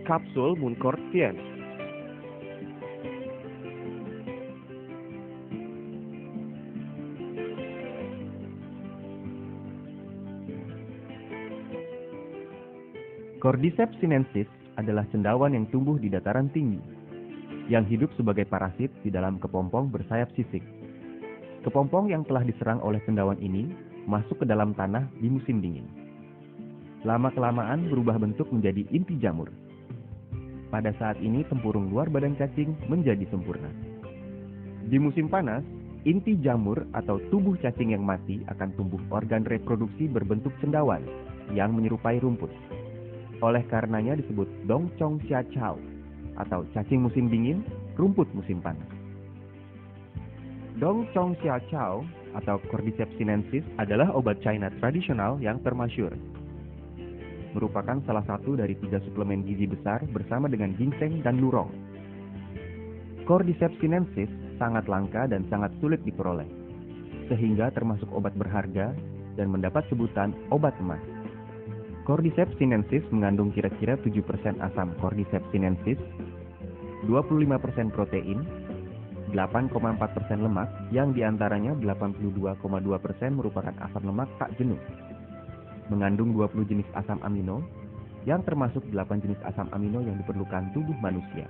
Kapsul Muncort Science. Cordyceps sinensis adalah cendawan yang tumbuh di dataran tinggi, yang hidup sebagai parasit di dalam kepompong bersayap sisik. Kepompong yang telah diserang oleh cendawan ini masuk ke dalam tanah di musim dingin. Lama-kelamaan berubah bentuk menjadi inti jamur. Pada saat ini tempurung luar badan cacing menjadi sempurna. Di musim panas, inti jamur atau tubuh cacing yang mati akan tumbuh organ reproduksi berbentuk cendawan yang menyerupai rumput. Oleh karenanya disebut dongchong xia chao atau cacing musim dingin, rumput musim panas. Dongchong xia chao atau Cordyceps sinensis adalah obat China tradisional yang termasyur. Merupakan salah satu dari 3 suplemen gizi besar bersama dengan ginseng dan lurong. Cordyceps sinensis sangat langka dan sangat sulit diperoleh, sehingga termasuk obat berharga dan mendapat sebutan obat emas. Cordyceps sinensis mengandung kira-kira 7% asam Cordyceps sinensis, 25% protein, 8,4% lemak, yang diantaranya 82,2% merupakan asam lemak tak jenuh. Mengandung 20 jenis asam amino, yang termasuk 8 jenis asam amino yang diperlukan tubuh manusia.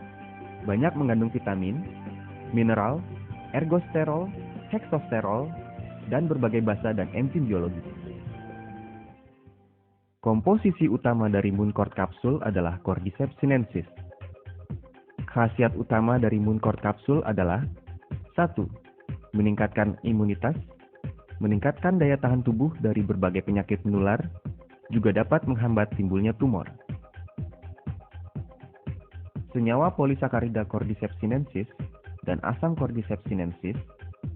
Banyak mengandung vitamin, mineral, ergosterol, heksosterol, dan berbagai basa dan enzim biologis. Komposisi utama dari Muncort kapsul adalah Cordyceps sinensis. Khasiat utama dari Muncort kapsul adalah 1. Meningkatkan imunitas, meningkatkan daya tahan tubuh dari berbagai penyakit menular, juga dapat menghambat timbulnya tumor. Senyawa polisakarida Cordyceps sinensis dan asam Cordyceps sinensis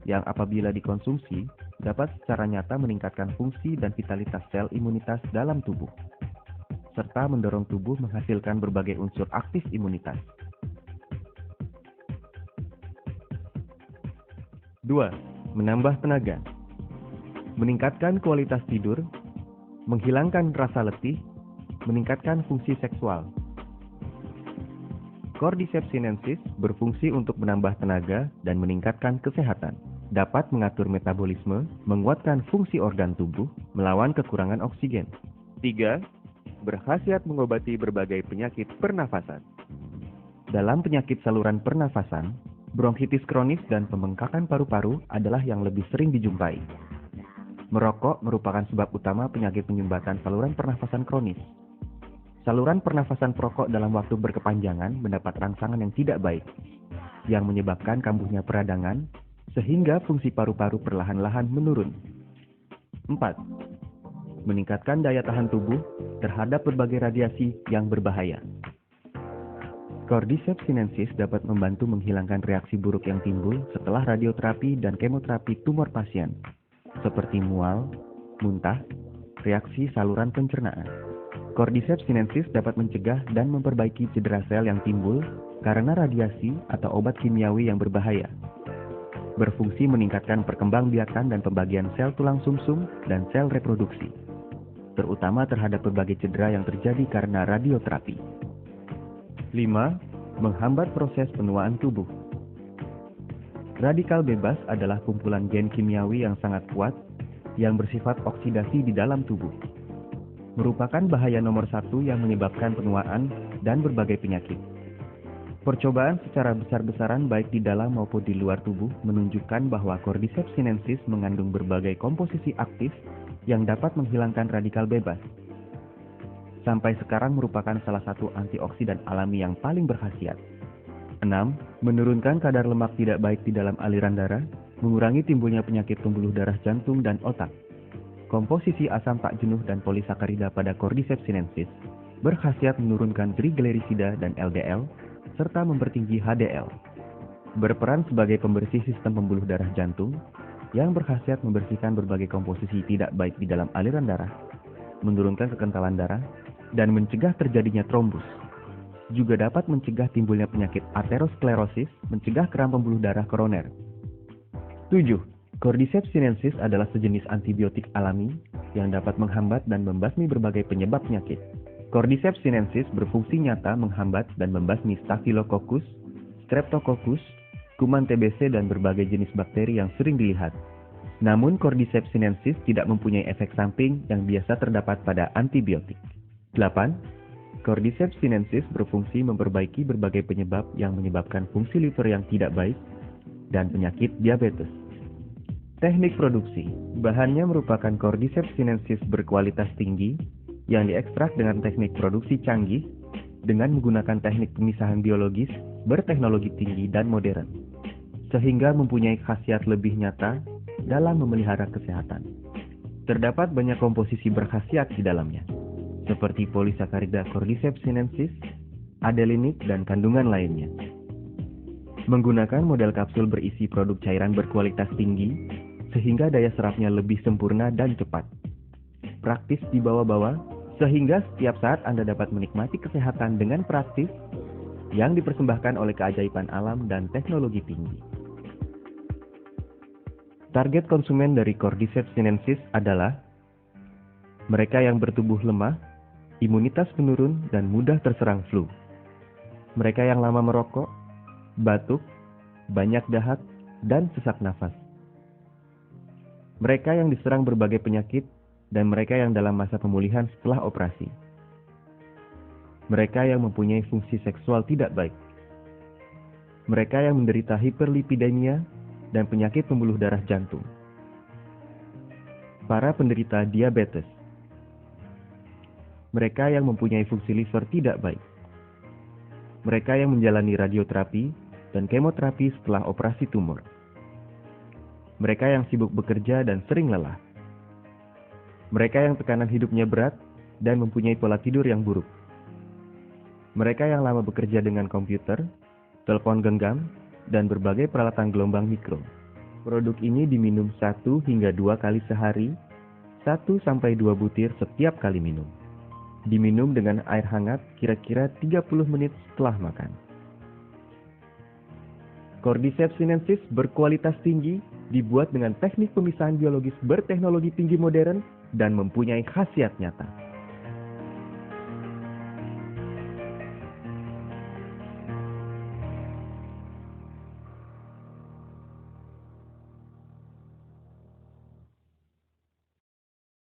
yang apabila dikonsumsi dapat secara nyata meningkatkan fungsi dan vitalitas sel imunitas dalam tubuh, serta mendorong tubuh menghasilkan berbagai unsur aktif imunitas. 2. Menambah tenaga, meningkatkan kualitas tidur, menghilangkan rasa letih, meningkatkan fungsi seksual. Cordyceps sinensis berfungsi untuk menambah tenaga dan meningkatkan kesehatan. Dapat mengatur metabolisme, menguatkan fungsi organ tubuh, melawan kekurangan oksigen. 3. Berkhasiat mengobati berbagai penyakit pernafasan. Dalam penyakit saluran pernafasan, bronkitis kronis dan pembengkakan paru-paru adalah yang lebih sering dijumpai. Merokok merupakan sebab utama penyakit penyumbatan saluran pernafasan kronis. Saluran pernafasan perokok dalam waktu berkepanjangan mendapat rangsangan yang tidak baik, yang menyebabkan kambuhnya peradangan, sehingga fungsi paru-paru perlahan-lahan menurun. 4. Meningkatkan daya tahan tubuh terhadap berbagai radiasi yang berbahaya. Cordyceps sinensis dapat membantu menghilangkan reaksi buruk yang timbul setelah radioterapi dan kemoterapi tumor pasien, seperti mual, muntah, reaksi saluran pencernaan. Cordyceps sinensis dapat mencegah dan memperbaiki cedera sel yang timbul karena radiasi atau obat kimiawi yang berbahaya. Berfungsi meningkatkan perkembangbiakan dan pembagian sel tulang sumsum dan sel reproduksi, terutama terhadap berbagai cedera yang terjadi karena radioterapi. 5. Menghambat proses penuaan tubuh. Radikal bebas adalah kumpulan gen kimiawi yang sangat kuat yang bersifat oksidasi di dalam tubuh. Merupakan bahaya nomor 1 yang menyebabkan penuaan dan berbagai penyakit. Percobaan secara besar-besaran baik di dalam maupun di luar tubuh menunjukkan bahwa Cordyceps sinensis mengandung berbagai komposisi aktif yang dapat menghilangkan radikal bebas. Sampai sekarang merupakan salah satu antioksidan alami yang paling berkhasiat. 6. Menurunkan kadar lemak tidak baik di dalam aliran darah, mengurangi timbulnya penyakit pembuluh darah jantung dan otak. Komposisi asam tak jenuh dan polisakarida pada Cordyceps sinensis berkhasiat menurunkan triglycerida dan LDL, serta mempertinggi HDL. Berperan sebagai pembersih sistem pembuluh darah jantung, yang berkhasiat membersihkan berbagai komposisi tidak baik di dalam aliran darah, menurunkan kekentalan darah, dan mencegah terjadinya trombus. Juga dapat mencegah timbulnya penyakit aterosklerosis, mencegah keram pembuluh darah koroner. 7. Cordyceps sinensis adalah sejenis antibiotik alami yang dapat menghambat dan membasmi berbagai penyebab penyakit. Cordyceps sinensis berfungsi nyata menghambat dan membasmi Staphylococcus, Streptococcus, kuman TBC dan berbagai jenis bakteri yang sering dilihat. Namun Cordyceps sinensis tidak mempunyai efek samping yang biasa terdapat pada antibiotik. 8. Cordyceps sinensis berfungsi memperbaiki berbagai penyebab yang menyebabkan fungsi liver yang tidak baik dan penyakit diabetes. Teknik produksi. Bahannya merupakan Cordyceps sinensis berkualitas tinggi yang diekstrak dengan teknik produksi canggih dengan menggunakan teknik pemisahan biologis berteknologi tinggi dan modern, sehingga mempunyai khasiat lebih nyata dalam memelihara kesehatan. Terdapat banyak komposisi berkhasiat di dalamnya, seperti polisakarida Cordyceps sinensis, adelinik, dan kandungan lainnya. Menggunakan model kapsul berisi produk cairan berkualitas tinggi, sehingga daya serapnya lebih sempurna dan cepat. Praktis dibawa-bawa, sehingga setiap saat Anda dapat menikmati kesehatan dengan praktis yang dipersembahkan oleh keajaiban alam dan teknologi tinggi. Target konsumen dari Cordyceps sinensis adalah mereka yang bertubuh lemah, imunitas menurun, dan mudah terserang flu. Mereka yang lama merokok, batuk, banyak dahak, dan sesak nafas. Mereka yang diserang berbagai penyakit, dan mereka yang dalam masa pemulihan setelah operasi. Mereka yang mempunyai fungsi seksual tidak baik. Mereka yang menderita hiperlipidemia dan penyakit pembuluh darah jantung. Para penderita diabetes. Mereka yang mempunyai fungsi liver tidak baik. Mereka yang menjalani radioterapi dan kemoterapi setelah operasi tumor. Mereka yang sibuk bekerja dan sering lelah. Mereka yang tekanan hidupnya berat dan mempunyai pola tidur yang buruk. Mereka yang lama bekerja dengan komputer, telepon genggam, dan berbagai peralatan gelombang mikro. Produk ini diminum 1 hingga 2 kali sehari, 1 sampai 2 butir setiap kali minum. Diminum dengan air hangat kira-kira 30 menit setelah makan. Cordyceps sinensis berkualitas tinggi, dibuat dengan teknik pemisahan biologis berteknologi tinggi modern, dan mempunyai khasiat nyata.